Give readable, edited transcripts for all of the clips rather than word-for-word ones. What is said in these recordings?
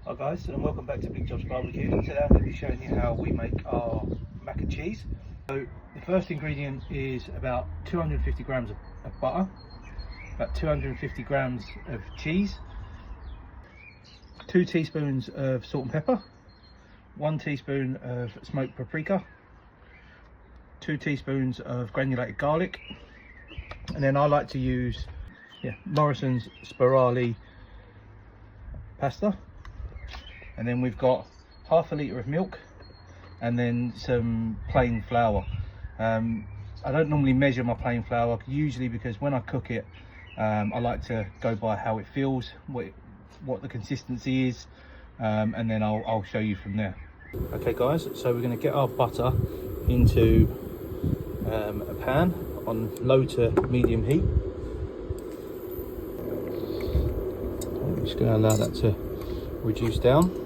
Hi guys, and welcome back to Big Jobs Barbecue. Today I'm going to be showing you how we make our mac and cheese. So the first ingredient is about 250 grams of butter, about 250 grams of cheese, 2 teaspoons of salt and pepper, 1 teaspoon of smoked paprika, 2 teaspoons of granulated garlic, and then I like to use Morrison's Spirali pasta. And then we've got half a litre of milk and then some plain flour. I don't normally measure my plain flour, usually because when I cook it, I like to go by how it feels, what the consistency is, and then I'll show you from there. Okay guys, so we're going to get our butter into a pan on low to medium heat. I'm just going to allow that to reduce down.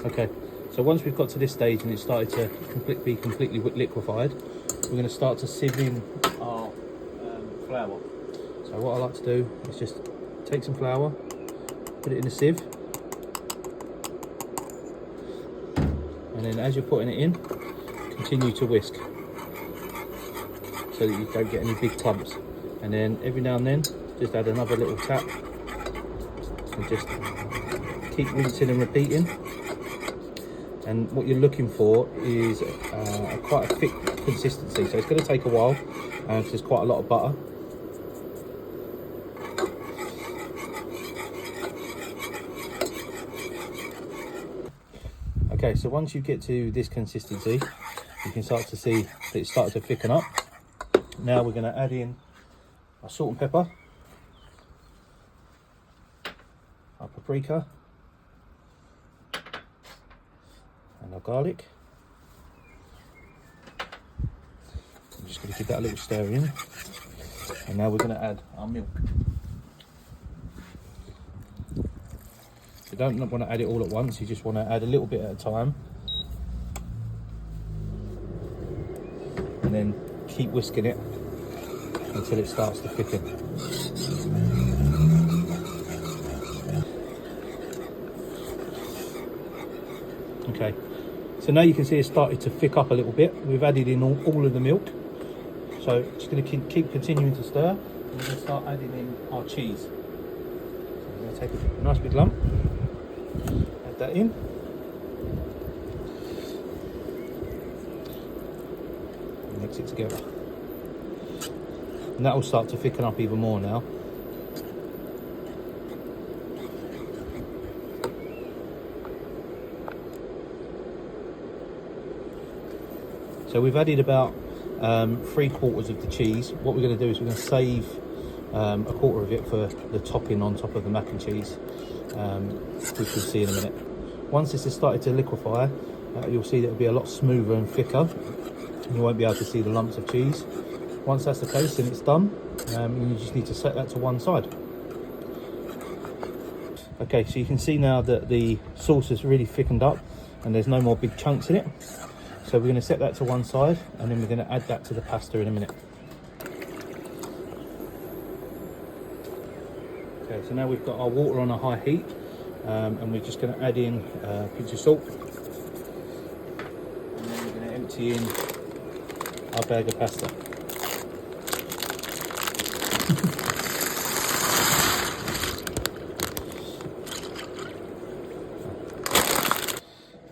Okay, so once we've got to this stage and it's started to be completely liquefied, we're going to start to sieve in our flour. So what I like to do is just take some flour, put it in a sieve, and then as you're putting it in, continue to whisk so that you don't get any big clumps. And then every now and then, just add another little tap and just keep rinsing and repeating. And what you're looking for is quite a thick consistency, so it's going to take a while because there's quite a lot of butter. Okay, so once you get to this consistency, you can start to see that it's started to thicken up. Now we're going to add in our salt and pepper, our paprika, and our garlic. I'm just going to give that a little stir in, and now we're going to add our milk. You don't want to add it all at once, you just want to add a little bit at a time, and then keep whisking it until it starts to thicken. Okay, so now you can see it started to thick up a little bit. We've added in all of the milk, so just going to keep continuing to stir, and we're going to start adding in our cheese. So we're going to take a nice big lump, add that in, and mix it together, and that will start to thicken up even more now. So we've added about 3/4 of the cheese. What we're going to do is we're going to save a quarter of it for the topping on top of the mac and cheese, which we'll see in a minute. Once this has started to liquefy, you'll see that it'll be a lot smoother and thicker, and you won't be able to see the lumps of cheese. Once that's the case, then it's done, and you just need to set that to one side. Okay, so you can see now that the sauce has really thickened up and there's no more big chunks in it. So we're going to set that to one side, and then we're going to add that to the pasta in a minute. Okay, so now we've got our water on a high heat, and we're just going to add in a pinch of salt, and then we're going to empty in our bag of pasta.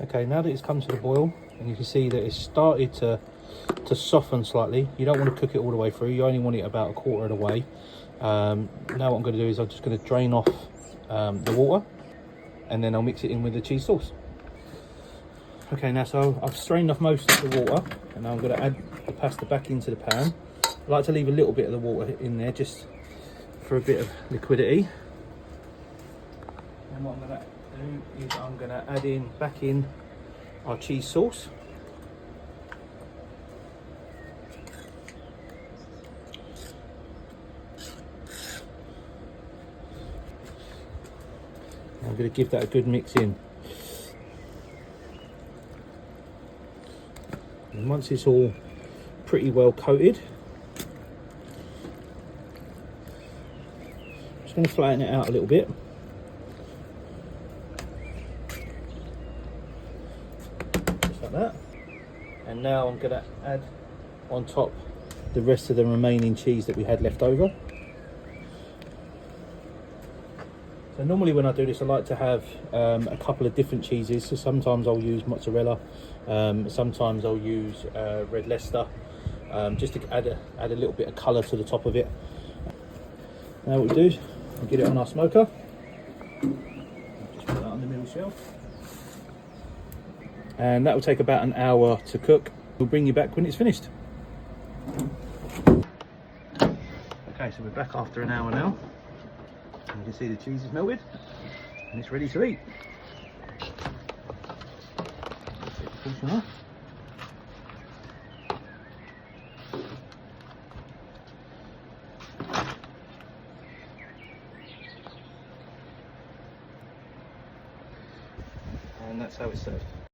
Okay, now that it's come to the boil, and you can see that it's started to soften slightly. You don't want to cook it all the way through, you only want it about a quarter of the way. Now what I'm going to do is I'm just going to drain off the water, and then I'll mix it in with the cheese sauce. Okay, now so I've strained off most of the water, and now I'm going to add the pasta back into the pan. I like to leave a little bit of the water in there just for a bit of liquidity. And what I'm going to do is I'm going to add back in our cheese sauce. I'm going to give that a good mix in. And once it's all pretty well coated, I'm just going to flatten it out a little bit. Just like that. And now I'm going to add on top the rest of the remaining cheese that we had left over. So normally when I do this, I like to have a couple of different cheeses. So sometimes I'll use mozzarella, sometimes I'll use red Leicester, just to add a little bit of colour to the top of it. Now what we do is we get it on our smoker. Just put that on the middle shelf, and that will take about an hour to cook. We'll bring you back when it's finished. Okay, so we're back after an hour now. You can see the cheese is melted and it's ready to eat. Take the portion off. And that's how it's served.